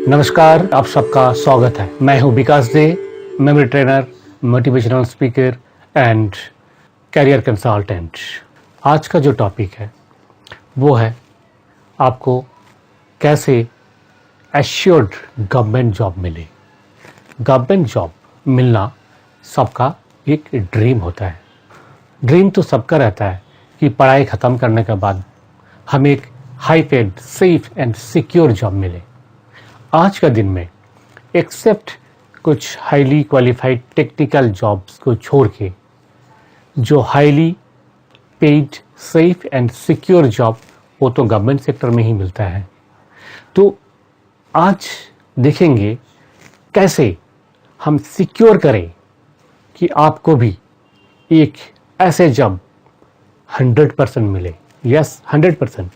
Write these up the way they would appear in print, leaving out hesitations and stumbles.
नमस्कार, आप सबका स्वागत है। मैं हूं Vikas Dey, memory trainer, motivational speaker and career consultant. आज का जो टॉपिक है वो है आपको कैसे एश्योर्ड गवर्नमेंट जॉब मिले। गवर्नमेंट जॉब मिलना सबका एक ड्रीम होता है। ड्रीम तो सबका रहता है कि पढ़ाई ख़त्म करने के बाद हमें एक high paid, safe and secure job मिले। आज का दिन में एक्सेप्ट कुछ हाईली क्वालिफाइड टेक्निकल जॉब्स को छोड़ के जो highly paid, safe and secure job वो तो गवर्नमेंट सेक्टर में ही मिलता है। तो आज देखेंगे कैसे हम सिक्योर करें कि आपको भी एक ऐसे जॉब 100% मिले। यस, 100%।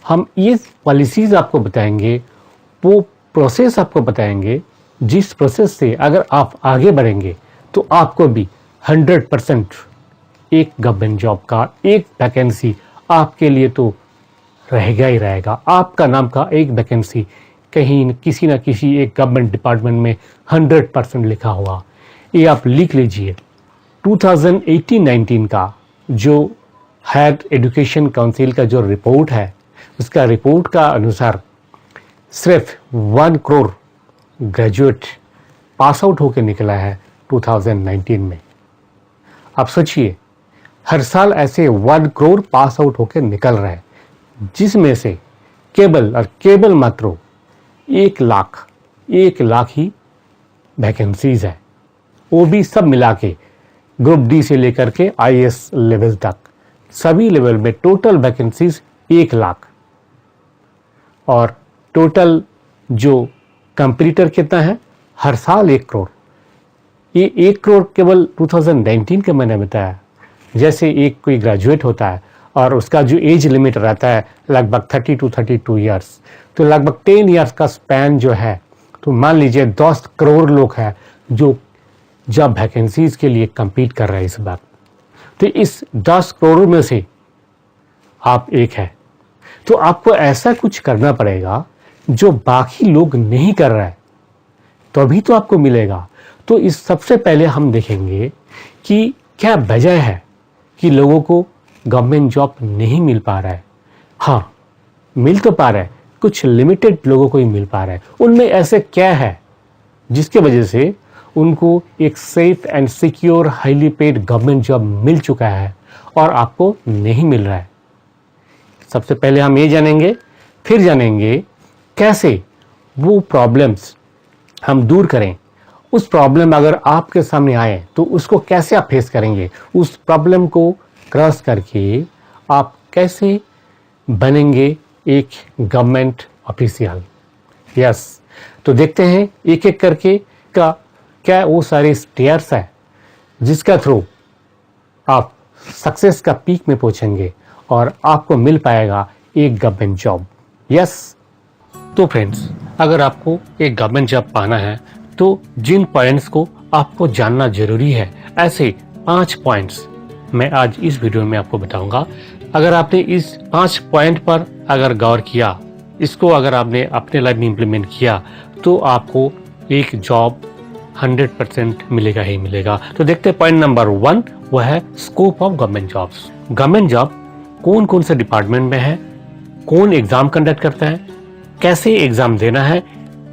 हम ये पॉलिसीज़ आपको बताएंगे, वो प्रोसेस आपको बताएंगे जिस प्रोसेस से अगर आप आगे बढ़ेंगे तो आपको भी 100% एक गवर्नमेंट जॉब का एक वैकेंसी आपके लिए तो रहेगा ही रहेगा। आपका नाम का एक वैकेंसी कहीं किसी न किसी एक गवर्नमेंट डिपार्टमेंट में 100% लिखा हुआ, ये आप लिख लीजिए। 2018-19 का जो हायर एजुकेशन काउंसिल का जो रिपोर्ट है, उसका रिपोर्ट का अनुसार सिर्फ 1 करोड़ ग्रेजुएट पास आउट होकर निकला है 2019 में। आप सोचिए, हर साल ऐसे 1 करोड़ पास आउट होकर निकल रहे हैं, जिसमें से केवल मात्र 1 लाख ही वैकेंसीज है। वो भी सब मिला के ग्रुप डी से लेकर के आईएएस लेवल तक, सभी लेवल में टोटल वैकेंसीज 1 लाख। और टोटल जो कंप्लीटर कितना है, हर साल 1 करोड़। ये 1 करोड़ केवल 2019 के मैंने बताया। जैसे एक कोई ग्रेजुएट होता है और उसका जो एज लिमिट रहता है लगभग 30 to 32 ईयर्स, तो लगभग 10 ईयर्स का स्पैन जो है, तो मान लीजिए 10 करोड़ लोग हैं जो जॉब वैकेंसीज के लिए compete कर रहे हैं इस बार। तो इस 10 करोड़ में से आप एक है। तो आपको ऐसा कुछ करना पड़ेगा जो बाकी लोग नहीं कर रहे हैं, तभी तो आपको मिलेगा। तो इस सबसे पहले हम देखेंगे कि क्या वजह है कि लोगों को गवर्नमेंट जॉब नहीं मिल पा रहा है। हाँ, मिल तो पा रहा है, कुछ लिमिटेड लोगों को ही मिल पा रहा है। उनमें ऐसे क्या है जिसके वजह से उनको एक safe and secure highly paid government job मिल चुका है और आपको नहीं मिल रहा है। सबसे पहले हम ये जानेंगे, फिर जानेंगे कैसे वो प्रॉब्लम्स हम दूर करें। उस प्रॉब्लम अगर आपके सामने आए तो उसको कैसे आप फेस करेंगे, उस प्रॉब्लम को क्रॉस करके आप कैसे बनेंगे एक गवर्नमेंट ऑफिशियल। यस, तो देखते हैं एक एक करके का क्या वो सारे स्टेयर्स है जिसका थ्रू आप सक्सेस का पीक में पहुंचेंगे और आपको मिल पाएगा एक गवर्नमेंट जॉब। यस, तो फ्रेंड्स, अगर आपको एक गवर्नमेंट जॉब पाना है तो जिन पॉइंट्स को आपको जानना जरूरी है, ऐसे 5 पॉइंट्स मैं आज इस वीडियो में आपको बताऊंगा। अगर आपने इस 5 पॉइंट पर अगर गौर किया, इसको अगर आपने अपने लाइफ में इंप्लीमेंट किया, तो आपको एक जॉब 100% मिलेगा ही मिलेगा। तो देखते हैं पॉइंट नंबर 1, वह है scope of government jobs. Government job कौन कौन से डिपार्टमेंट में है, कौन एग्जाम कंडक्ट करता है, कैसे एग्जाम देना है,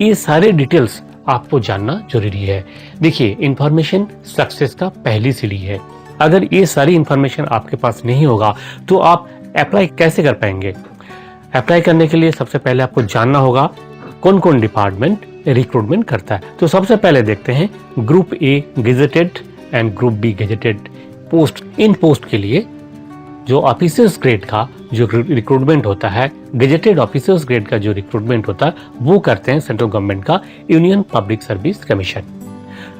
ये सारे डिटेल्स आपको जानना जरूरी है। देखिए, इंफॉर्मेशन सक्सेस का पहली सीढ़ी है। अगर ये सारी इंफॉर्मेशन आपके पास नहीं होगा तो आप अप्लाई कैसे कर पाएंगे। अप्लाई करने के लिए सबसे पहले आपको जानना होगा कौन कौन डिपार्टमेंट रिक्रूटमेंट करता है। तो सबसे पहले देखते हैं group A gazetted and group B gazetted post. इन पोस्ट के लिए जो ऑफिसर्स ग्रेड का जो रिक्रूटमेंट होता है, गेजेटेड ऑफिसर्स ग्रेड का जो रिक्रूटमेंट होता है, वो करते हैं सेंट्रल गवर्नमेंट का यूनियन पब्लिक सर्विस कमीशन।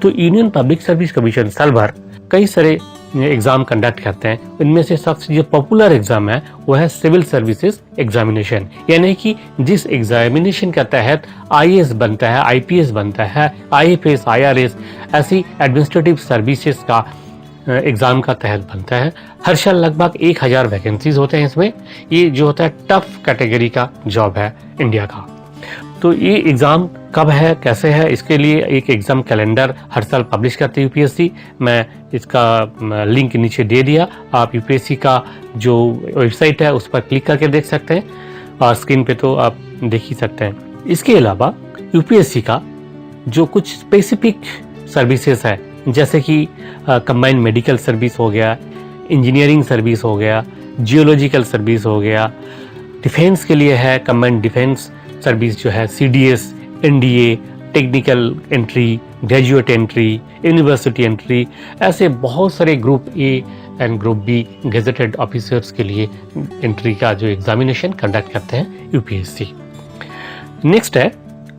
तो यूनियन पब्लिक सर्विस कमीशन साल भर कई सारे एग्जाम कंडक्ट करते हैं। इनमें से सबसे जो पॉपुलर एग्जाम है वो है सिविल सर्विसेज एग्जामिनेशन, यानी कि जिस एग्जामिनेशन के तहत आईएएस बनता है, आईपीएस बनता है, आईएफएस, आईआरएस, ऐसी एडमिनिस्ट्रेटिव सर्विसेज का एग्ज़ाम का तहत बनता है। हर साल लगभग 1000 वैकेंसीज होते हैं इसमें। ये जो होता है टफ कैटेगरी का जॉब है इंडिया का। तो ये एग्ज़ाम कब है, कैसे है, इसके लिए एक एग्ज़ाम कैलेंडर हर साल पब्लिश करती है यूपीएससी। मैं इसका लिंक नीचे दे दिया, आप यूपीएससी का जो वेबसाइट है उस पर क्लिक करके देख सकते हैं, और स्क्रीन पे तो आप देख ही सकते हैं। इसके अलावा यूपीएससी का जो कुछ स्पेसिफिक सर्विसेज है, जैसे कि कंबाइंड मेडिकल सर्विस हो गया, इंजीनियरिंग सर्विस हो गया, जियोलॉजिकल सर्विस हो गया, डिफेंस के लिए है कंबाइंड डिफेंस सर्विस जो है, CDS, NDA, technical entry, graduate entry, university entry, ऐसे बहुत सारे group A and group B gazetted officers के लिए एंट्री का जो एग्जामिनेशन कंडक्ट करते हैं यूपीएससी। नेक्स्ट है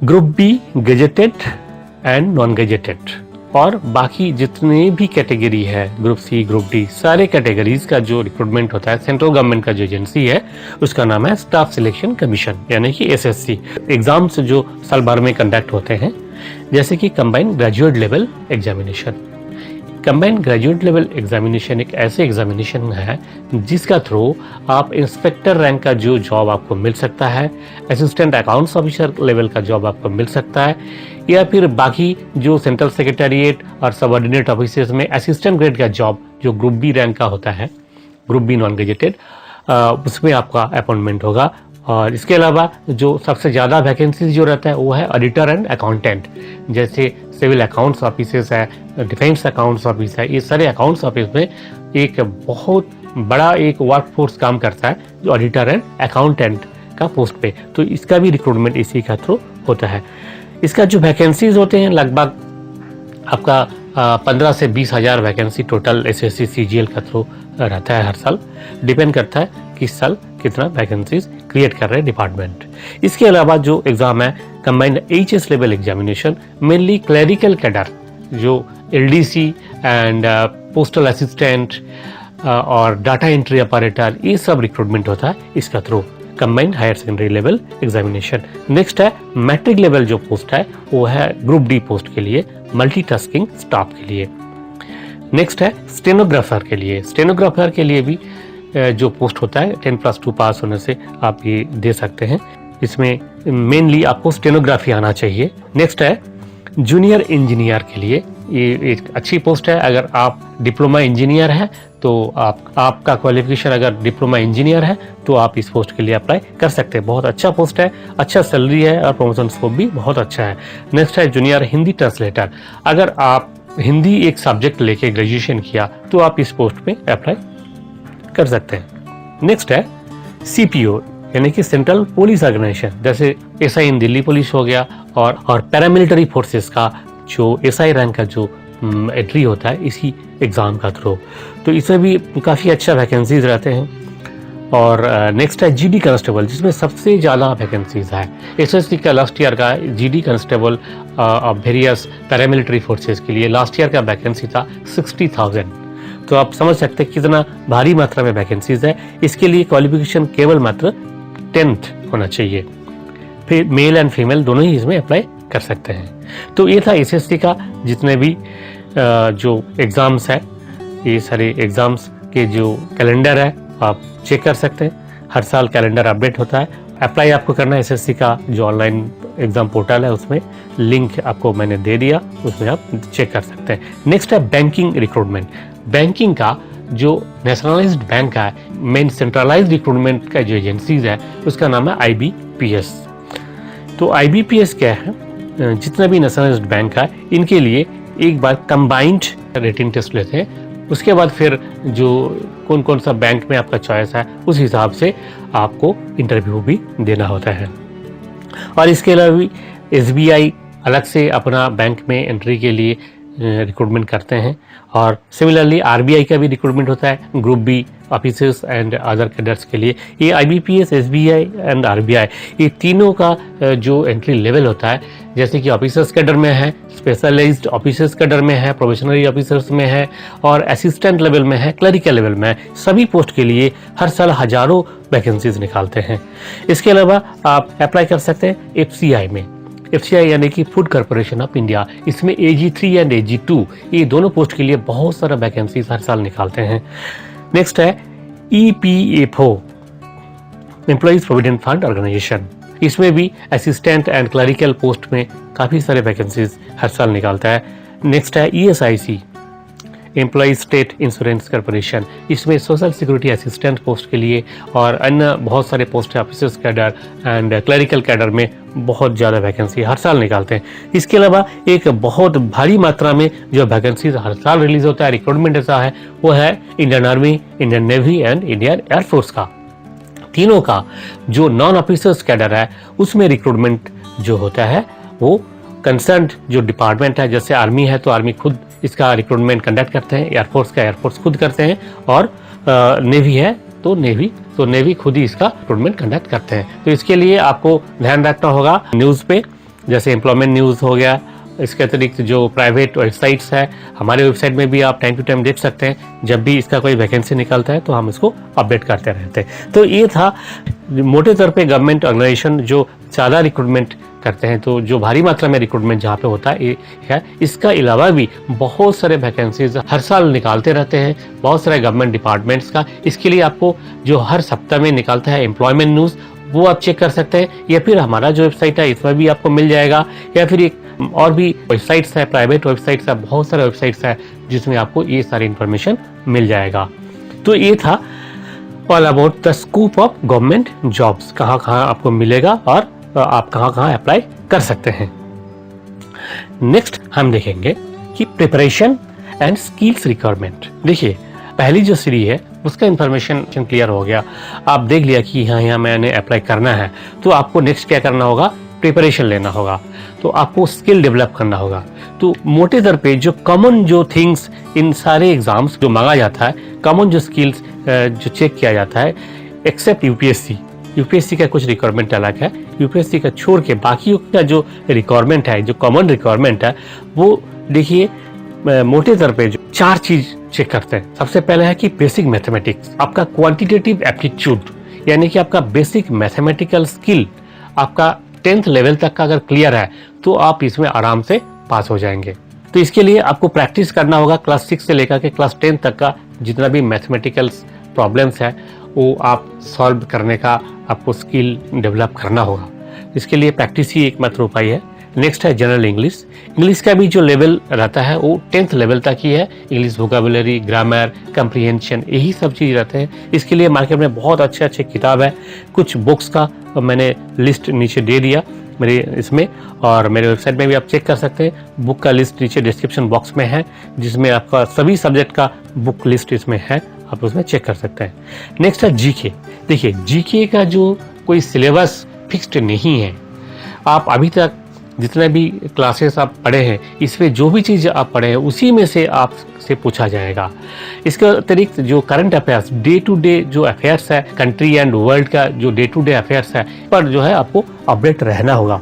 group B gazetted and non gazetted, और बाकी जितने भी कैटेगरी है, ग्रुप सी, ग्रुप डी, सारे कैटेगरीज का जो रिक्रूटमेंट होता है, सेंट्रल गवर्नमेंट का जो एजेंसी है उसका नाम है स्टाफ सिलेक्शन कमीशन, यानी कि एसएससी। एग्जाम्स जो साल भर में कंडक्ट होते हैं, जैसे कि combined graduate level examination. Combined graduate level examination एक ऐसे एग्जामिनेशन है जिसका थ्रू आप इंस्पेक्टर रैंक का जो जॉब आपको मिल सकता है, असिस्टेंट अकाउंट्स ऑफिसर लेवल का जॉब आपको मिल सकता है, या फिर बाकी जो सेंट्रल सेक्रेटेरिएट और सबऑर्डिनेट ऑफिसेज में असिस्टेंट ग्रेड का जॉब जो ग्रुप बी रैंक का होता है, ग्रुप बी नॉन गेजेटेड, उसमें आपका अपॉइंटमेंट होगा। और इसके अलावा जो सबसे ज़्यादा वैकेंसीज जो रहता है वो है ऑडिटर एंड अकाउंटेंट, जैसे सिविल अकाउंट्स ऑफिसेस है, डिफेंस अकाउंट्स ऑफिस है, ये सारे अकाउंट्स ऑफिस में एक बहुत बड़ा एक वर्क फोर्स काम करता है जो ऑडिटर एंड अकाउंटेंट का पोस्ट पे, तो इसका भी रिक्रूटमेंट इसी का थ्रू होता है। इसका जो वैकेंसीज होते हैं लगभग आपका 15 से 20 हज़ार वैकेंसी टोटल एसएससी सीजीएल का थ्रू रहता है हर साल, डिपेंड करता है किस साल कितना वैकेंसीज क्रिएट कर रहे हैं डिपार्टमेंट। इसके अलावा जो एग्ज़ाम है combined HS level examination, mainly clerical cadre जो एलडीसी एंड पोस्टल असिस्टेंट और डाटा एंट्री ऑपरेटर, ये सब रिक्रूटमेंट होता है इसका through, combined higher secondary level examination. Next है मैट्रिक लेवल जो पोस्ट है वो है ग्रुप डी पोस्ट के लिए, मल्टीटास्किंग स्टाफ के लिए। नेक्स्ट है स्टेनोग्राफर के लिए। स्टेनोग्राफर के लिए भी जो पोस्ट होता है 10+2 पास होने से आप ये दे सकते हैं। इसमें मेनली आपको स्टेनोग्राफी आना चाहिए। नेक्स्ट है जूनियर इंजीनियर के लिए, ये एक अच्छी पोस्ट है। अगर आप डिप्लोमा इंजीनियर हैं तो आपका क्वालिफिकेशन अगर डिप्लोमा इंजीनियर है तो आप इस पोस्ट के लिए अप्लाई कर सकते हैं। बहुत अच्छा पोस्ट है, अच्छा सैलरी है और प्रमोशन स्कोप भी बहुत अच्छा है। नेक्स्ट है जूनियर हिंदी ट्रांसलेटर। अगर आप हिंदी एक सब्जेक्ट लेके ग्रेजुएशन किया तो आप इस पोस्ट पे अप्लाई कर सकते हैं। नेक्स्ट है सीपीओ यानी कि सेंट्रल पुलिस ऑर्गेनाइजेशन, जैसे एसआई इन दिल्ली पुलिस हो गया और पैरामिलिट्री फोर्सेस का जो एसआई रैंक का जो एंट्री होता है इसी एग्ज़ाम का थ्रू, तो इसमें भी काफ़ी अच्छा वैकेंसीज रहते हैं। और नेक्स्ट है जीडी कांस्टेबल, जिसमें सबसे ज़्यादा वैकेंसीज है। एसएससी का लास्ट ईयर का GD constable of various paramilitary forces के लिए लास्ट ईयर का वैकेंसी था 60,000। तो आप समझ सकते हैं कितना भारी मात्रा में वैकेंसीज है। इसके लिए क्वालिफिकेशन केवल मात्र 10th होना चाहिए, फिर मेल एंड फीमेल दोनों ही इसमें अप्लाई कर सकते हैं। तो ये था एसएससी का जितने भी जो एग्ज़ाम्स है, ये सारे एग्ज़ाम्स के जो कैलेंडर है आप चेक कर सकते हैं। हर साल कैलेंडर अपडेट होता है। अप्लाई आपको करना है एसएससी का जो ऑनलाइन एग्ज़ाम पोर्टल है, उसमें लिंक आपको मैंने दे दिया, उसमें आप चेक कर सकते हैं। नेक्स्ट है बैंकिंग रिक्रूटमेंट। बैंकिंग का जो नेशनलाइज्ड बैंक है, मेन सेंट्रलाइज्ड रिक्रूटमेंट का जो एजेंसीज है उसका नाम है आईबीपीएस। तो आईबीपीएस क्या है, जितना भी नेशनलाइज्ड बैंक है इनके लिए एक बार कंबाइंड रिटन टेस्ट लेते हैं, उसके बाद फिर जो कौन कौन सा बैंक में आपका चॉइस है उस हिसाब से आपको इंटरव्यू भी देना होता है। और इसके अलावा भी एसबीआई अलग से अपना बैंक में एंट्री के लिए रिक्रूटमेंट करते हैं, और सिमिलरली आरबीआई का भी रिक्रूटमेंट होता है group B officers and other cadres के लिए। ये आईबीपीएस, एसबीआई एंड आरबीआई, ये तीनों का जो एंट्री लेवल होता है, जैसे कि ऑफिसर्स कैडर में है, स्पेशलाइज्ड ऑफिसर्स कैडर में है, प्रोबेशनरी ऑफिसर्स में है, और असिस्टेंट लेवल में है, क्लरिकल लेवल में है, सभी पोस्ट के लिए हर साल हजारों वैकेंसीज निकालते हैं। इसके अलावा आप अप्लाई कर सकते हैं एफसीआई में। FCI यानी कि फूड कॉर्पोरेशन ऑफ इंडिया, इसमें AG3 एंड AG2 ये दोनों पोस्ट के लिए बहुत सारा वैकेंसीज हर साल निकालते हैं। नेक्स्ट है EPFO, employees provident fund organisation, इसमें भी असिस्टेंट एंड क्लरिकल पोस्ट में काफ़ी सारे वैकेंसीज हर साल निकालता है। नेक्स्ट है ESIC, employees state insurance corporation, इसमें सोशल सिक्योरिटी असिस्टेंट पोस्ट के लिए और अन्य बहुत सारे post officers cadre and clerical cadre में बहुत ज़्यादा वैकेंसी हर साल निकालते हैं। इसके अलावा एक बहुत भारी मात्रा में जो वैकेंसीज हर साल रिलीज होता है, रिक्रूटमेंट ऐसा है, वो है Indian army, Indian navy and Indian air force का। तीनों का जो नॉन ऑफिसर्स कैडर है उसमें रिक्रूटमेंट जो होता है वो कंसर्न जो डिपार्टमेंट है, जैसे आर्मी है तो आर्मी खुद इसका रिक्रूटमेंट कंडक्ट करते हैं, एयरफोर्स का एयरफोर्स खुद करते हैं, और नेवी है तो नेवी खुद ही इसका रिक्रूटमेंट कंडक्ट करते हैं। तो इसके लिए आपको ध्यान रखना होगा न्यूज़ पे, जैसे एम्प्लॉयमेंट न्यूज़ हो गया, इसके अतिरिक्त जो प्राइवेट वेबसाइट्स है, हमारे वेबसाइट में भी आप टाइम टू टाइम देख सकते हैं, जब भी इसका कोई वैकेंसी निकलता है तो हम इसको अपडेट करते रहते हैं। तो ये था मोटे तौर पे गवर्नमेंट ऑर्गेनाइजेशन जो ज़्यादा रिक्रूटमेंट करते हैं, तो जो भारी मात्रा में रिक्रूटमेंट जहाँ पे होता है, इसका अलावा भी बहुत सारे वैकेंसीज हर साल निकालते रहते हैं, बहुत सारे गवर्नमेंट डिपार्टमेंट्स का। इसके लिए आपको जो हर सप्ताह में निकालता है एम्प्लॉयमेंट न्यूज़, वो आप चेक कर सकते हैं, या फिर हमारा जो वेबसाइट है इसमें भी आपको मिल जाएगा, या फिर एक और भी वेबसाइट्स है, प्राइवेट वेबसाइट्स है, बहुत सारे वेबसाइट्स है जिसमें आपको ये सारी इंफॉर्मेशन मिल जाएगा। तो ये था all about the scoop of government jobs, कहाँ कहाँ आपको मिलेगा और आप कहाँ कहाँ अप्लाई कर सकते हैं। नेक्स्ट हम देखेंगे कि प्रिपरेशन एंड स्किल्स रिक्वायरमेंट। देखिए पहली जो सीरीज है उसका इंफॉर्मेशन क्लियर हो गया, आप देख लिया कि यहाँ मैंने अप्लाई करना है, तो आपको नेक्स्ट क्या करना होगा, प्रिपरेशन लेना होगा, तो आपको स्किल डेवलप करना होगा। तो मोटे तौर पे जो कॉमन जो थिंग्स इन सारे एग्जाम्स जो मांगा जाता है, कॉमन जो स्किल्स जो चेक किया जाता है, एक्सेप्ट यूपीएससी का कुछ रिक्वायरमेंट अलग है, यूपीएससी का छोड़ के बाकी का जो रिक्वायरमेंट है, जो कॉमन रिक्वायरमेंट है, वो देखिए मोटे तौर पे जो 4 चीज चेक करते हैं। सबसे पहले है कि बेसिक मैथमेटिक्स, आपका क्वांटिटेटिव एप्टीट्यूड, यानी कि आपका बेसिक मैथमेटिकल स्किल आपका 10th लेवल तक का अगर क्लियर है तो आप इसमें आराम से पास हो जाएंगे। तो इसके लिए आपको प्रैक्टिस करना होगा, क्लास 6 से लेकर के क्लास 10 तक का जितना भी मैथमेटिकल प्रॉब्लम्स है वो आप सॉल्व करने का आपको स्किल डेवलप करना होगा। इसके लिए प्रैक्टिस ही एकमात्र उपाय है। नेक्स्ट है जनरल इंग्लिश का भी जो लेवल रहता है वो 10th लेवल तक ही है। इंग्लिश वोकेबुलरी, ग्रामर, कम्प्रीहेंशन, यही सब चीज़ रहते हैं। इसके लिए मार्केट में बहुत अच्छे किताब है, कुछ बुक्स का मैंने लिस्ट नीचे दे दिया मेरे इसमें, और मेरे वेबसाइट में भी आप चेक कर सकते हैं। बुक का लिस्ट नीचे डिस्क्रिप्शन बॉक्स में है, जिसमें आपका सभी सब्जेक्ट का बुक लिस्ट इसमें है, आप उसमें चेक कर सकते हैं। नेक्स्ट है जीके। देखिए जीके का जो कोई सिलेबस फिक्स्ड नहीं है, आप अभी तक जितने भी क्लासेस आप पढ़े हैं इसमें जो भी चीज़ आप पढ़े हैं उसी में से आपसे पूछा जाएगा। इसके अतिरिक्त जो current affairs, day to day जो अफेयर्स है, कंट्री एंड वर्ल्ड का जो डे टू डे अफेयर्स है, पर जो है आपको अपडेट रहना होगा।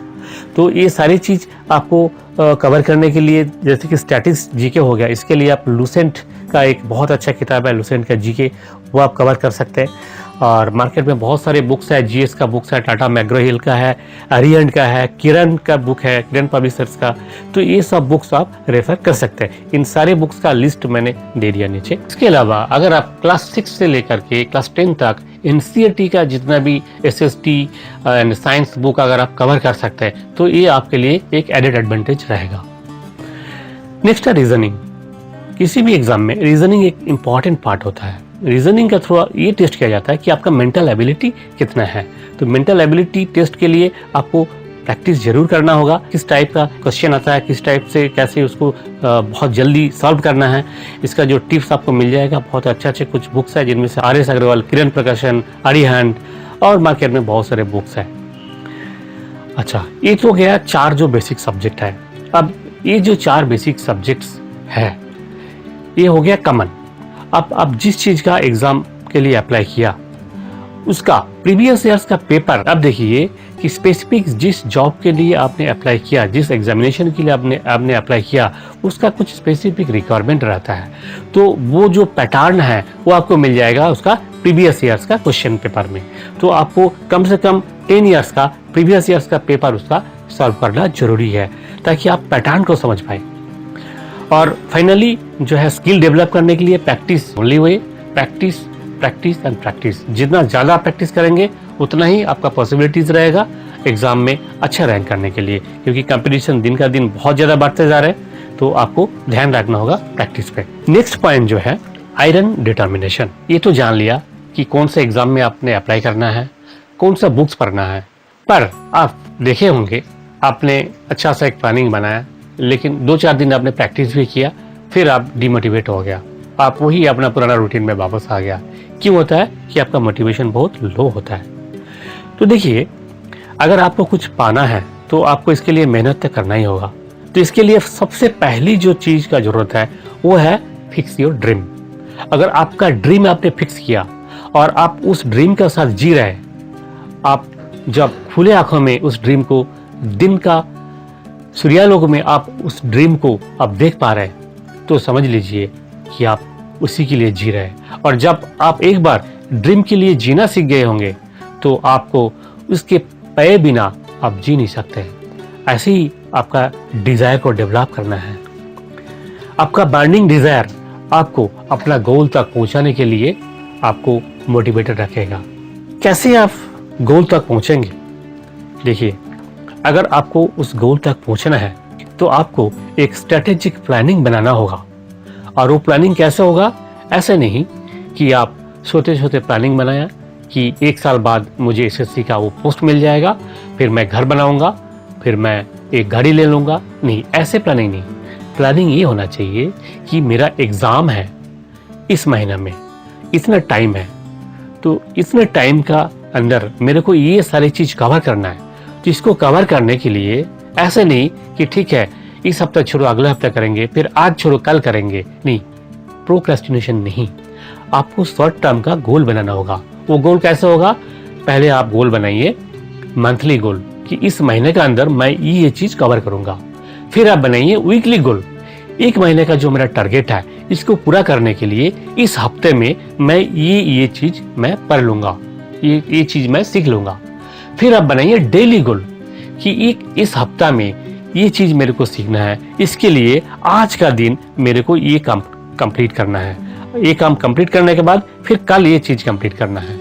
तो ये सारी चीज़ आपको कवर करने के लिए, जैसे कि स्टैटिक्स जीके हो गया, इसके लिए आप लूसेंट का एक बहुत अच्छा किताब है, लूसेंट का जीके, वो आप कवर कर सकते हैं। और मार्केट में बहुत सारे बुक्स है, जीएस का बुक्स है, टाटा मैग्रो-हिल का है, अरिहंत का है, किरण का बुक है, किरण पब्लिशर्स का, तो ये सब बुक्स आप रेफर कर सकते हैं। इन सारे बुक्स का लिस्ट मैंने दे दिया नीचे। इसके अलावा अगर आप क्लास 6 से लेकर के क्लास 10 तक एनसीईआरटी का जितना भी एसएसटी एंड साइंस बुक अगर आप कवर कर सकते हैं तो ये आपके लिए एक एडेड एडवांटेज रहेगा। नेक्स्ट है रीजनिंग। किसी भी एग्जाम में रीजनिंग एक इम्पॉर्टेंट पार्ट होता है। रीजनिंग का थ्रू ये टेस्ट किया जाता है कि आपका मेंटल एबिलिटी कितना है। तो मेंटल एबिलिटी टेस्ट के लिए आपको प्रैक्टिस जरूर करना होगा, किस टाइप का क्वेश्चन आता है, किस टाइप से कैसे उसको बहुत जल्दी सॉल्व करना है। इसका जो टिप्स आपको मिल जाएगा, बहुत अच्छे कुछ बुक्स है जिनमें से आर.एस. अग्रवाल, किरण प्रकाशन, अरिहंत और मार्केट में बहुत सारे बुक्स है। अच्छा, ये तो गया 4 जो बेसिक सब्जेक्ट है। अब ये जो 4 बेसिक सब्जेक्ट्स है ये हो गया कॉमन। अब जिस चीज का एग्जाम के लिए अप्लाई किया उसका प्रीवियस ईयर्स का पेपर, अब देखिए कि स्पेसिफिक जिस जॉब के लिए आपने अप्लाई किया, जिस एग्जामिनेशन के लिए आपने अप्लाई किया, उसका कुछ स्पेसिफिक रिक्वायरमेंट रहता है। तो वो जो पैटर्न है वो आपको मिल जाएगा उसका प्रीवियस ईयर्स का क्वेश्चन पेपर में। तो आपको कम से कम 10 ईयर्स का प्रीवियस ईयर्स का पेपर उसका सॉल्व करना जरूरी है ताकि आप पैटर्न को समझ पाए। और फाइनली जो है स्किल डेवलप करने के लिए practice only way, practice practice and practice. जितना ज़्यादा प्रैक्टिस करेंगे उतना ही आपका पॉसिबिलिटीज़ रहेगा एग्ज़ाम में अच्छा रैंक करने के लिए, क्योंकि कंपटीशन दिन का दिन बहुत ज़्यादा बढ़ते जा रहे हैं। तो आपको ध्यान रखना होगा प्रैक्टिस पे। नेक्स्ट पॉइंट जो है आयरन डिटर्मिनेशन। ये तो जान लिया कि कौन से एग्ज़ाम में आपने अप्लाई करना है, कौन सा बुक्स पढ़ना है, पर आप देखे होंगे आपने अच्छा सा एक प्लानिंग बनाया, लेकिन 2-4 दिन आपने प्रैक्टिस भी किया, फिर आप डिमोटिवेट हो गया, आप वही अपना पुराना रूटीन में वापस आ गया। क्यों होता है कि आपका मोटिवेशन बहुत लो होता है। तो देखिए, अगर आपको कुछ पाना है तो आपको इसके लिए मेहनत तो करना ही होगा। तो इसके लिए सबसे पहली जो चीज़ का जरूरत है वो है फिक्स योर ड्रीम। अगर आपका ड्रीम आपने फिक्स किया और आप उस ड्रीम के साथ जी रहे, आप जब खुले आंखों में उस ड्रीम को, दिन का सूर्यालोक में आप उस ड्रीम को आप देख पा रहे, तो समझ लीजिए कि आप उसी के लिए जी रहे हैं। और जब आप एक बार ड्रीम के लिए जीना सीख गए होंगे तो आपको उसके पाए बिना आप जी नहीं सकते। ऐसे ही आपका डिजायर को डेवलप करना है। आपका बर्निंग डिजायर आपको अपना गोल तक पहुंचाने के लिए आपको मोटिवेटेड रखेगा। कैसे आप गोल तक पहुंचेंगे? देखिए, अगर आपको उस गोल तक पहुंचना है तो आपको एक स्ट्रेटेजिक प्लानिंग बनाना होगा। और वो प्लानिंग कैसे होगा? ऐसे नहीं कि आप छोटे छोटे प्लानिंग बनाया कि 1 साल बाद मुझे एसएससी का वो पोस्ट मिल जाएगा, फिर मैं घर बनाऊंगा, फिर मैं एक गाड़ी ले लूंगा। नहीं, ऐसे प्लानिंग नहीं। प्लानिंग ये होना चाहिए कि मेरा एग्जाम है इस महीने में, इतना टाइम है, तो इतने टाइम का अंदर मेरे को ये सारी चीज कवर करना है। तो इसको कवर करने के लिए ऐसे नहीं कि ठीक है इस हफ्ते छोड़ो अगले हफ्ते करेंगे, फिर आज छोड़ो कल करेंगे। नहीं, प्रोक्रेस्टिनेशन नहीं। आपको शॉर्ट टर्म का गोल बनाना होगा। वो गोल कैसे होगा? पहले आप गोल बनाइए मंथली गोल कि इस महीने के अंदर मैं ये चीज कवर करूंगा। फिर आप बनाइए वीकली गोल, 1 महीने का जो मेरा टारगेट है इसको पूरा करने के लिए इस हफ्ते में मैं ये चीज मैं पढ़ लूंगा, ये चीज मैं सीख लूंगा। फिर आप बनाइए डेली गोल कि इस हफ्ता में ये चीज मेरे को सीखना है, इसके लिए आज का दिन मेरे को ये काम कंप्लीट करना है, ये काम कंप्लीट करने के बाद फिर कल ये चीज कंप्लीट करना है।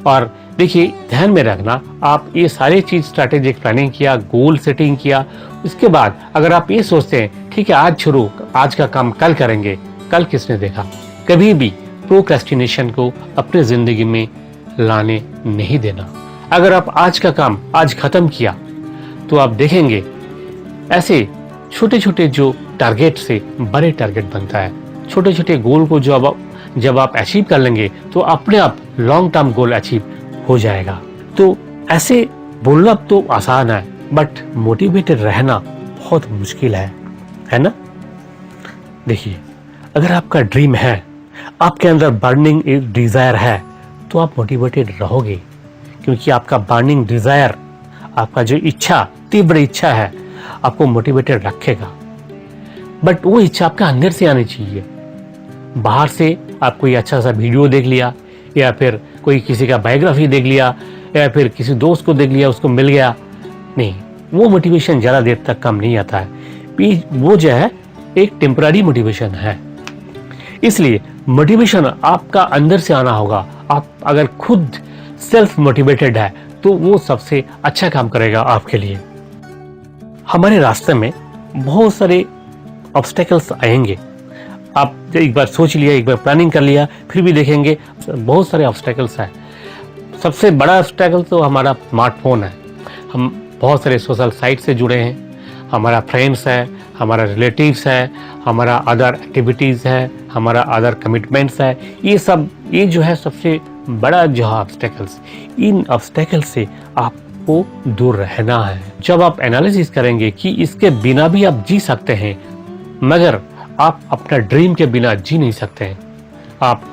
और देखिए, ध्यान में रखना, आप ये सारे चीज स्ट्रैटेजिक प्लानिंग किया, गोल सेटिंग किया, उसके बाद अगर आप ये सोचते हैं ठीक है आज छोड़ो, आज का काम कल करेंगे, कल किसने देखा? कभी भी प्रोक्रेस्टिनेशन को अपने जिंदगी में लाने नहीं देना। अगर आप आज का काम आज खत्म किया तो आप देखेंगे ऐसे छोटे छोटे जो टारगेट से बड़े टारगेट बनता है। छोटे छोटे गोल को जब आप अचीव कर लेंगे तो अपने आप लॉन्ग टर्म गोल अचीव हो जाएगा। तो ऐसे बोलना तो आसान है, बट मोटिवेटेड रहना बहुत मुश्किल है ना? देखिए, अगर आपका ड्रीम है, आपके अंदर बर्निंग एक डिजायर है, तो आप मोटिवेटेड रहोगे, क्योंकि आपका बर्निंग डिजायर, आपका जो इच्छा, तीव्र इच्छा है, आपको मोटिवेटेड रखेगा। बट वो इच्छा आपका अंदर से आनी चाहिए। बाहर से आप कोई अच्छा सा वीडियो देख लिया, या फिर कोई किसी का बायोग्राफी देख लिया, या फिर किसी दोस्त को देख लिया, उसको मिल गया, नहीं, वो मोटिवेशन ज़्यादा देर तक कम नहीं आता है। वो जो है एक टेम्पररी मोटिवेशन है। इसलिए मोटिवेशन आपका अंदर से आना होगा। आप अगर खुद सेल्फ मोटिवेटेड है तो वो सबसे अच्छा काम करेगा आपके लिए। हमारे रास्ते में बहुत सारे ऑब्स्टेकल्स आएंगे। आप एक बार सोच लिया, एक बार प्लानिंग कर लिया, फिर भी देखेंगे बहुत सारे ऑब्स्टेकल्स हैं। सबसे बड़ा ऑब्स्टेकल तो हमारा स्मार्टफोन है। हम बहुत सारे सोशल साइट से जुड़े हैं, हमारा फ्रेंड्स है, हमारा रिलेटिव्स है, हमारा अदर एक्टिविटीज़ है, हमारा अदर कमिटमेंट्स है। ये जो है सबसे बड़ा जो है ऑब्स्टेकल्स। इन ऑब्स्टेकल्स से आपको दूर रहना है। जब आप एनालिसिस करेंगे कि इसके बिना भी आप जी सकते हैं, मगर आप अपना ड्रीम के बिना जी नहीं सकते हैं। आप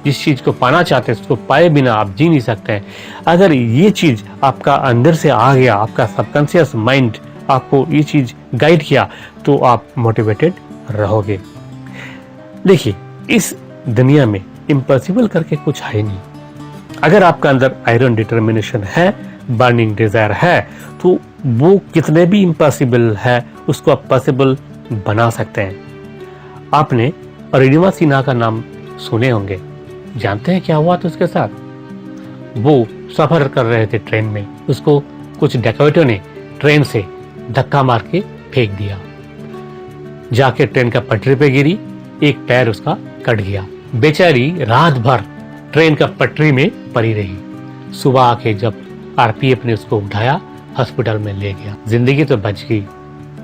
जिस चीज़ को पाना चाहते हैं उसको पाए बिना आप जी नहीं सकते हैं। अगर ये चीज़ आपका अंदर से आ गया, आपका सबकॉन्शियस माइंड आपको ये चीज़ गाइड किया, तो आप मोटिवेटेड रहोगे। देखिए, इस दुनिया में इम्पॉसिबल करके कुछ है नहीं। अगर आपका अंदर आयरन डिटर्मिनेशन है, बर्निंग डिजायर है, तो वो कितने भी इम्पॉसिबल है उसको आप पॉसिबल बना सकते हैं। आपने अरुणिमा सिन्हा का नाम सुने होंगे, जानते हैं क्या हुआ था उसके साथ? वो सफर कर रहे थे ट्रेन में, उसको कुछ डकैतों ने ट्रेन से धक्का मार के फेंक दिया, जाके ट्रेन का पटरी पे गिरी, एक पैर उसका कट गया। बेचारी रात भर ट्रेन का पटरी में पड़ी रही। सुबह आके जब आरपीएफ ने उसको उठाया, हॉस्पिटल में ले गया। जिंदगी तो बच गई,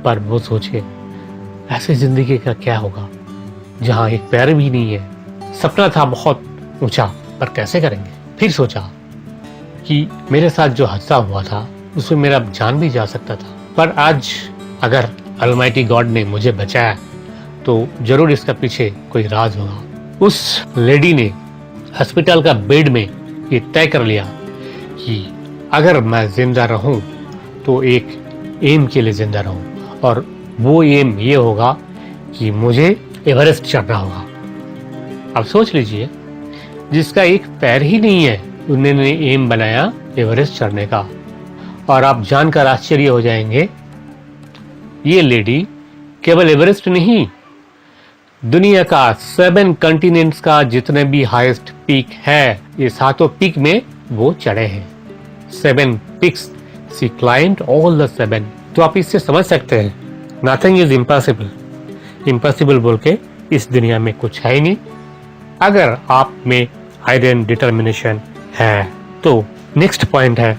पर वो सोचे ऐसे जिंदगी का क्या होगा जहां एक पैर भी नहीं है। सपना था बहुत ऊंचा, पर कैसे करेंगे? फिर सोचा कि मेरे साथ जो हादसा हुआ था उसमें मेरा जान भी जा सकता था, पर आज अगर अलमाइटी गॉड ने मुझे बचाया तो जरूर इसका पीछे कोई राज होगा। उस लेडी ने हॉस्पिटल का बेड में ये तय कर लिया कि अगर मैं जिंदा रहूं तो एक एम के लिए जिंदा रहूं, और वो एम ये होगा कि मुझे एवरेस्ट चढ़ना होगा। अब सोच लीजिए, जिसका एक पैर ही नहीं है उन्होंने एम बनाया एवरेस्ट चढ़ने का। और आप जानकर आश्चर्य हो जाएंगे, ये लेडी केवल एवरेस्ट नहीं, दुनिया का 7 कॉन्टिनेंट्स का जितने भी हाईएस्ट पीक है, ये 7 पीक में वो चढ़े हैं। 7 peaks, she climbed all the 7। तो आप इससे समझ सकते हैं, नथिंग इज इम्पॉसिबल। इम्पॉसिबल बोल के इस दुनिया में कुछ है ही नहीं, अगर आप में आयरन डिटर्मिनेशन है तो। नेक्स्ट पॉइंट है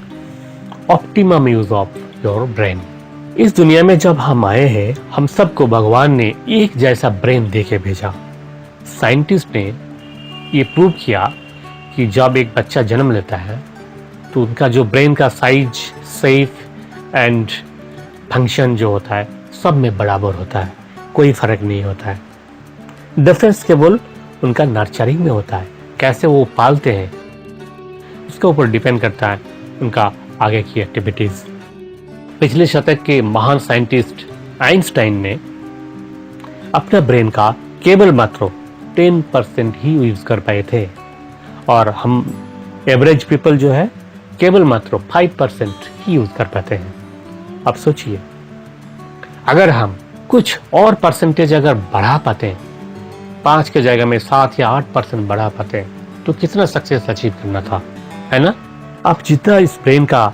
optimum use of your brain. इस दुनिया में जब हम आए हैं, हम सबको भगवान ने एक जैसा ब्रेन दे के भेजा। साइंटिस्ट ने ये प्रूव किया कि जब एक बच्चा जन्म लेता है तो उनका जो ब्रेन का साइज, शेप एंड फंक्शन जो होता है सब में बराबर होता है, कोई फर्क नहीं होता है। डिफरेंस केवल उनका नर्चरिंग में होता है, कैसे वो पालते हैं उसके ऊपर डिपेंड करता है उनका आगे की एक्टिविटीज। पिछले शतक के महान साइंटिस्ट आइंस्टाइन ने अपना ब्रेन का केवल मात्र 10% ही यूज कर पाए थे, और हम एवरेज पीपल जो है केवल मात्र 5% ही यूज कर पाते हैं। अब सोचिए, अगर हम कुछ और परसेंटेज अगर बढ़ा पाते हैं, 5 के जगह में 7 या 8% बढ़ा पाते हैं, तो कितना सक्सेस अचीव करना था, है ना? आप जितना इस ब्रेन का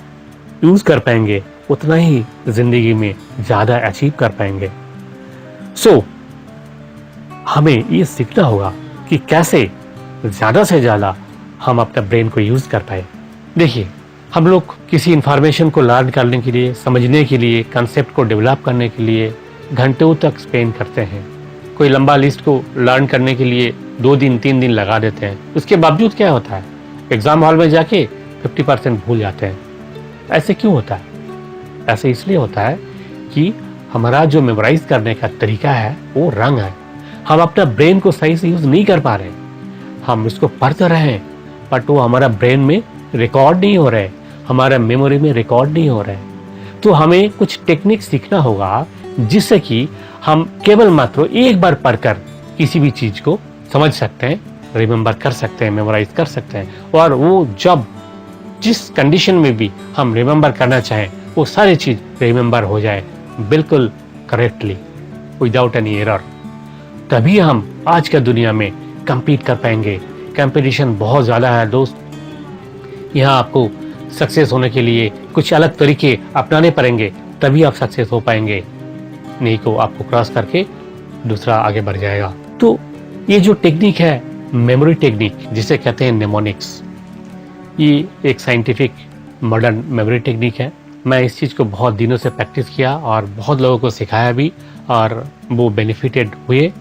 यूज कर पाएंगे उतना ही जिंदगी में ज्यादा अचीव कर पाएंगे। सो हमें ये सीखना होगा कि कैसे ज्यादा से ज्यादा हम अपने ब्रेन को यूज कर पाए। देखिए, हम लोग किसी इंफॉर्मेशन को लर्न करने के लिए, समझने के लिए, कंसेप्ट को डेवलप करने के लिए घंटों तक स्पेंड करते हैं। कोई लंबा लिस्ट को लर्न करने के लिए 2 दिन 3 दिन लगा देते हैं। उसके बावजूद क्या होता है, एग्जाम हॉल में जाके 50% भूल जाते हैं। ऐसे क्यों होता है? ऐसे इसलिए होता है कि हमारा जो मेमोराइज करने का तरीका है वो रंग है। हम अपना ब्रेन को सही से यूज नहीं कर पा रहे। हम इसको पढ़ तो रहे हैं, बट वो हमारा ब्रेन में रिकॉर्ड नहीं हो रहे, हमारा मेमोरी में रिकॉर्ड नहीं हो रहे। तो हमें कुछ टेक्निक सीखना होगा जिससे कि हम केवल मात्र एक बार पढ़कर किसी भी चीज को समझ सकते हैं, रिमेम्बर कर सकते हैं, मेमोराइज कर सकते हैं, और वो जब जिस कंडीशन में भी हम रिमेम्बर करना चाहें वो सारी चीज रिमेम्बर हो जाए बिल्कुल करेक्टली, विदाउट एनी एरर। तभी हम आज का दुनिया में compete कर पाएंगे। कंपटीशन बहुत ज़्यादा है दोस्त। यहाँ आपको सक्सेस होने के लिए कुछ अलग तरीके अपनाने पड़ेंगे, तभी आप सक्सेस हो पाएंगे, नहीं तो आपको क्रॉस करके दूसरा आगे बढ़ जाएगा। तो ये जो टेक्निक है, मेमोरी टेक्निक, जिसे कहते हैं निमोनिक्स, ये एक साइंटिफिक मॉडर्न मेमोरी टेक्निक है। मैं इस चीज़ को बहुत दिनों से प्रैक्टिस किया और बहुत लोगों को सिखाया भी, और वो बेनिफिटेड हुए।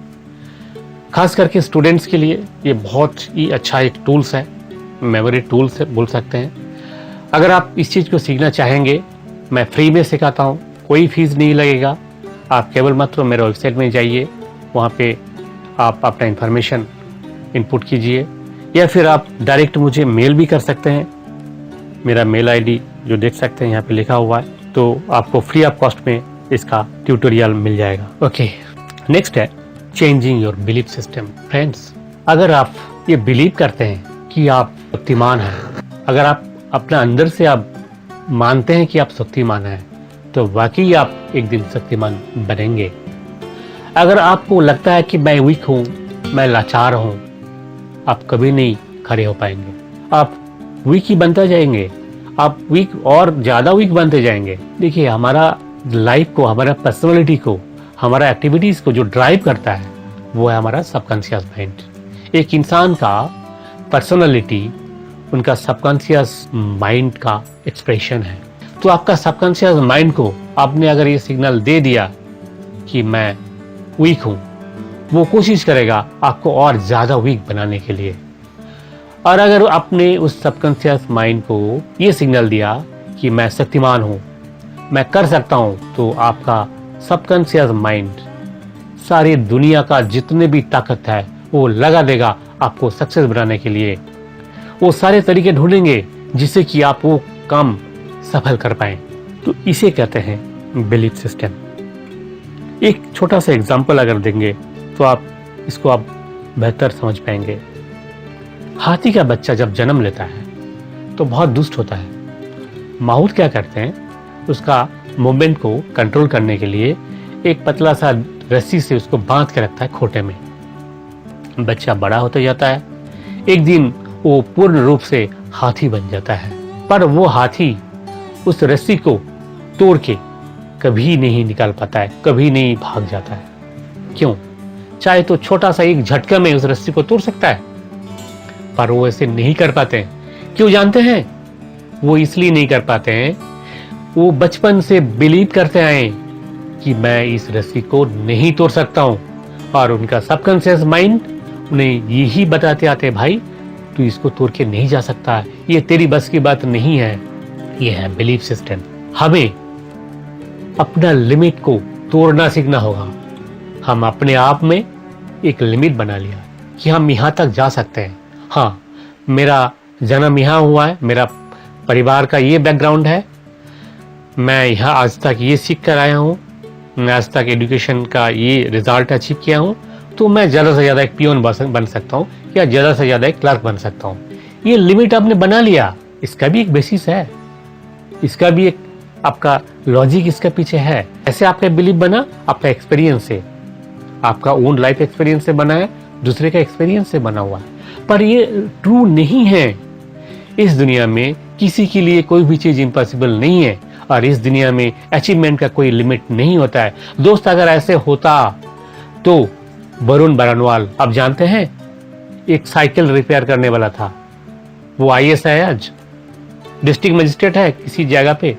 खास करके स्टूडेंट्स के लिए ये बहुत ही अच्छा एक टूल्स है, मेमोरी टूल्स बोल सकते हैं। अगर आप इस चीज़ को सीखना चाहेंगे, मैं फ्री में सिखाता हूँ, कोई फीस नहीं लगेगा। आप केवल मात्र मेरे वेबसाइट में जाइए, वहाँ पे आप अपना इंफॉर्मेशन इनपुट कीजिए, या फिर आप डायरेक्ट मुझे मेल भी कर सकते हैं। मेरा मेल आईडी जो देख सकते हैं यहाँ पे लिखा हुआ है, तो आपको फ्री ऑफ कॉस्ट में इसका ट्यूटोरियल मिल जाएगा। ओके, नेक्स्ट है changing your belief system. Friends, अगर आप ये बिलीव करते हैं कि आप शक्तिमान हैं, अगर आप अपना अंदर से आप मानते हैं कि आप शक्तिमान हैं, तो वाकई आप एक दिन शक्तिमान बनेंगे। अगर आपको लगता है कि मैं वीक हूं, मैं लाचार हूं, आप कभी नहीं खड़े हो पाएंगे। आप वीक ही बनते जाएंगे, आप वीक और ज्यादा वीक बनते जाएंगे। देखिए, हमारा लाइफ को, हमारा पर्सनालिटी को, हमारा एक्टिविटीज को जो ड्राइव करता है वो है हमारा सबकॉन्शियस माइंड। एक इंसान का पर्सनालिटी उनका सबकॉन्शियस माइंड का एक्सप्रेशन है। तो आपका सबकॉन्शियस माइंड को आपने अगर ये सिग्नल दे दिया कि मैं वीक हूं, वो कोशिश करेगा आपको और ज्यादा वीक बनाने के लिए। और अगर आपने उस सबकॉन्शियस माइंड को ये सिग्नल दिया कि मैं शक्तिमान हूं, मैं कर सकता हूं, तो आपका सबकॉन्शियस माइंड सारी दुनिया का जितने भी ताकत है वो लगा देगा आपको सक्सेस बनाने के लिए। वो सारे तरीके ढूंढेंगे जिससे कि आप वो काम सफल कर पाए। तो इसे कहते हैं बिलीफ सिस्टम। एक छोटा सा एग्जांपल अगर देंगे तो आप इसको बेहतर समझ पाएंगे। हाथी का बच्चा जब जन्म लेता है तो बहुत दुष्ट होता है। माहौत क्या करते हैं, उसका मूवमेंट को कंट्रोल करने के लिए एक पतला सा रस्सी से उसको बांध के रखता है खोटे में। बच्चा बड़ा होता जाता है, एक दिन वो पूर्ण रूप से हाथी बन जाता है। पर वो हाथी उस रस्सी को तोड़ के कभी नहीं निकाल पाता है, कभी नहीं भाग जाता है। क्यों? चाहे तो छोटा सा एक झटका में उस रस्सी को तोड़ सकता है, पर वो ऐसे नहीं कर पाते। क्यों जानते हैं? वो इसलिए नहीं कर पाते हैं, वो बचपन से बिलीव करते आए कि मैं इस रस्सी को नहीं तोड़ सकता हूं, और उनका सबकॉन्शियस माइंड उन्हें यही बताते आते, भाई तू इसको तोड़ के नहीं जा सकता, ये तेरी बस की बात नहीं है। ये है बिलीफ सिस्टम। हमें अपना लिमिट को तोड़ना सीखना होगा। हम अपने आप में एक लिमिट बना लिया कि हम यहाँ तक जा सकते हैं। हाँ, मेरा जन्म यहाँ हुआ है, मेरा परिवार का ये बैकग्राउंड है, मैं यहाँ आज तक ये सीख कर आया हूँ, मैं आज तक एजुकेशन का ये रिजल्ट अचीव किया हूँ, तो मैं ज़्यादा से ज़्यादा एक पियोन बन सकता हूँ या ज़्यादा से ज़्यादा एक क्लर्क बन सकता हूँ। ये लिमिट आपने बना लिया, इसका भी एक बेसिस है, इसका भी एक आपका लॉजिक इसके पीछे है। ऐसे आपका बिलीव बना आपका एक्सपीरियंस से, आपका ओन लाइफ एक्सपीरियंस से बना है, दूसरे का एक्सपीरियंस से बना हुआ है। पर ये ट्रू नहीं है। इस दुनिया में किसी के लिए कोई भी चीज इम्पॉसिबल नहीं है, और इस दुनिया में अचीवमेंट का कोई लिमिट नहीं होता है। दोस्त, अगर ऐसे होता तो वरुण बरनवाल, आप जानते हैं, एक साइकिल रिपेयर करने वाला था, वो आईएएस है, आज डिस्ट्रिक्ट मजिस्ट्रेट है किसी जगह पे।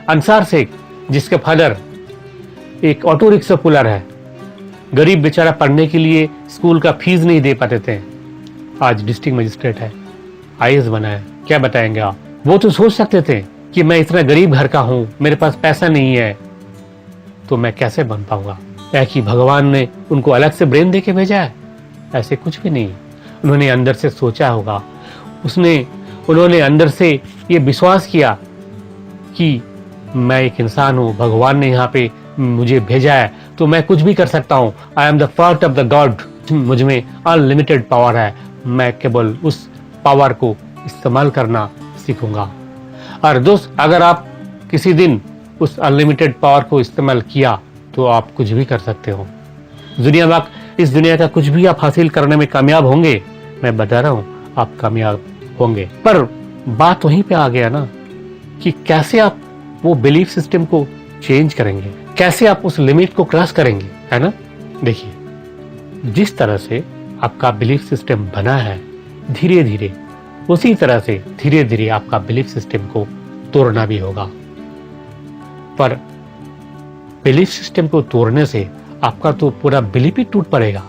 अंसार शेख, जिसके फादर एक ऑटो रिक्शा पुलर है, गरीब बेचारा पढ़ने के लिए स्कूल का फीस नहीं दे पाते थे, आज डिस्ट्रिक्ट मजिस्ट्रेट है, आईएएस बना है। क्या बताएंगे आप? वो तो सोच सकते थे कि मैं इतना गरीब घर का हूं, मेरे पास पैसा नहीं है, तो मैं कैसे बन पाऊंगा? क्या कि भगवान ने उनको अलग से ब्रेन देके भेजा है? ऐसे कुछ भी नहीं। उन्होंने अंदर से सोचा होगा, उन्होंने अंदर से ये विश्वास किया कि मैं एक इंसान हूं, भगवान ने यहाँ पे मुझे भेजा है, तो मैं कुछ भी कर सकता हूँ। I am the part of the God, मुझ में अनलिमिटेड पावर है, मैं केवल उस पावर को इस्तेमाल करना सीखूंगा। और दोस्त, अगर आप किसी दिन उस अनलिमिटेड पावर को इस्तेमाल किया तो आप कुछ भी कर सकते हो। इस दुनिया का कुछ भी आप हासिल करने में कामयाब होंगे, मैं बता रहा हूं, आप कामयाब होंगे। पर बात वहीं पे आ गया ना कि कैसे आप वो बिलीफ सिस्टम को चेंज करेंगे, कैसे आप उस लिमिट को क्रॉस करेंगे, है ना? देखिए, जिस तरह से आपका बिलीफ सिस्टम बना है, धीरे धीरे उसी तरह से धीरे धीरे आपका बिलीफ सिस्टम को तोड़ना भी होगा। पर बिलीफ सिस्टम को तोड़ने से आपका तो पूरा बिलीफ ही टूट पड़ेगा।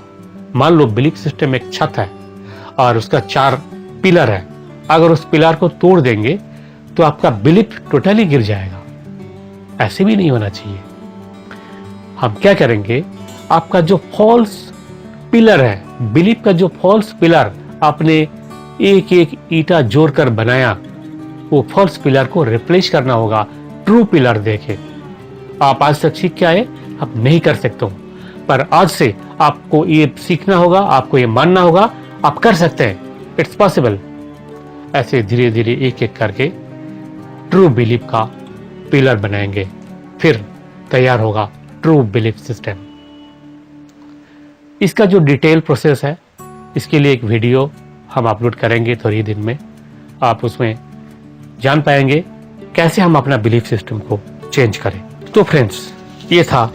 मान लो बिलीफ सिस्टम एक छत है और उसका 4 पिलर है, अगर उस पिलर को तोड़ देंगे तो आपका बिलीफ टोटली गिर जाएगा। ऐसे भी नहीं होना चाहिए। हम क्या करेंगे, आपका जो फॉल्स पिलर है, बिलीफ का जो फॉल्स पिलर आपने एक एक ईंटा जोड़कर बनाया, वो फॉल्स पिलर को रिप्लेस करना होगा ट्रू पिलर देके। आप आज तक सीख के आए, आप नहीं कर सकते हो, पर आज से आपको ये सीखना होगा, आपको ये मानना होगा, आप कर सकते हैं, इट्स पॉसिबल। ऐसे धीरे धीरे एक एक करके ट्रू बिलीफ का पिलर बनाएंगे, फिर तैयार होगा ट्रू बिलीफ सिस्टम। इसका जो डिटेल प्रोसेस है, इसके लिए एक वीडियो हम अपलोड करेंगे थोड़ी दिन में। आप उसमें जान पाएंगे कैसे हम अपना बिलीफ सिस्टम को चेंज करें। तो फ्रेंड्स, ये था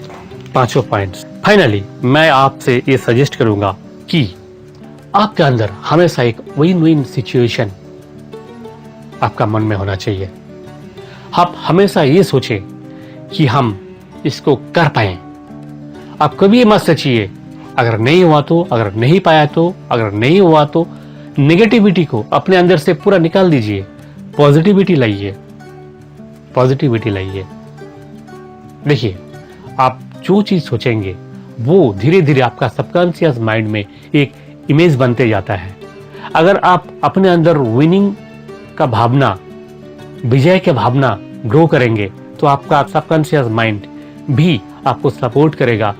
5 पॉइंट्स। फाइनली मैं आपसे ये सजेस्ट करूंगा कि आपके अंदर हमेशा एक विन विन सिचुएशन आपका मन में होना चाहिए। आप हमेशा ये सोचें कि हम इसको कर पाए। आप कभी ये मत सोचिए अगर नहीं हुआ तो, अगर नहीं पाया तो, अगर नहीं हुआ तो। नेगेटिविटी को अपने अंदर से पूरा निकाल दीजिए, पॉजिटिविटी लाइए, पॉजिटिविटी लाइए। देखिए, आप जो चीज सोचेंगे वो धीरे धीरे आपका सबकॉन्शियस माइंड में एक इमेज बनते जाता है। अगर आप अपने अंदर विनिंग का भावना, विजय के भावना ग्रो करेंगे तो आपका सबकॉन्शियस माइंड भी आपको सपोर्ट करेगा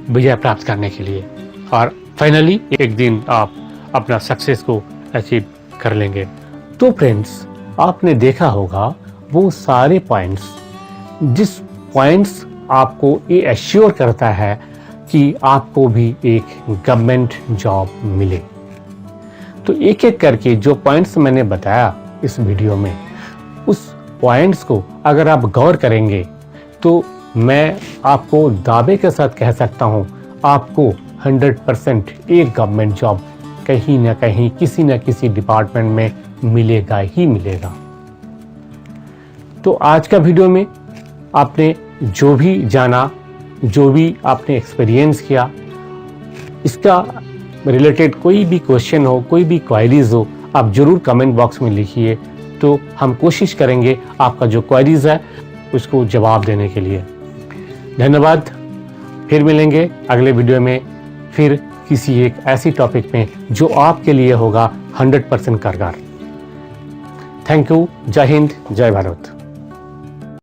विजय प्राप्त करने के लिए, और फाइनली एक दिन आप अपना सक्सेस को अचीव कर लेंगे। तो फ्रेंड्स, आपने देखा होगा वो सारे पॉइंट्स, जिस पॉइंट्स आपको ये एश्योर करता है कि आपको भी एक गवर्नमेंट जॉब मिले। तो एक एक करके जो पॉइंट्स मैंने बताया इस वीडियो में, उस पॉइंट्स को अगर आप गौर करेंगे तो मैं आपको दावे के साथ कह सकता हूं, आपको 100% एक गवर्नमेंट जॉब कहीं ना कहीं किसी न किसी डिपार्टमेंट में मिलेगा ही मिलेगा। तो आज का वीडियो में आपने जो भी जाना, जो भी आपने एक्सपीरियंस किया, इसका रिलेटेड कोई भी क्वेश्चन हो, कोई भी क्वेरीज हो, आप जरूर कमेंट बॉक्स में लिखिए। तो हम कोशिश करेंगे आपका जो क्वेरीज है उसको जवाब देने के लिए। धन्यवाद। फिर मिलेंगे अगले वीडियो में, फिर किसी एक ऐसी टॉपिक में जो आपके लिए होगा 100% कारगर। Thank you. जय हिंद, जय भारत।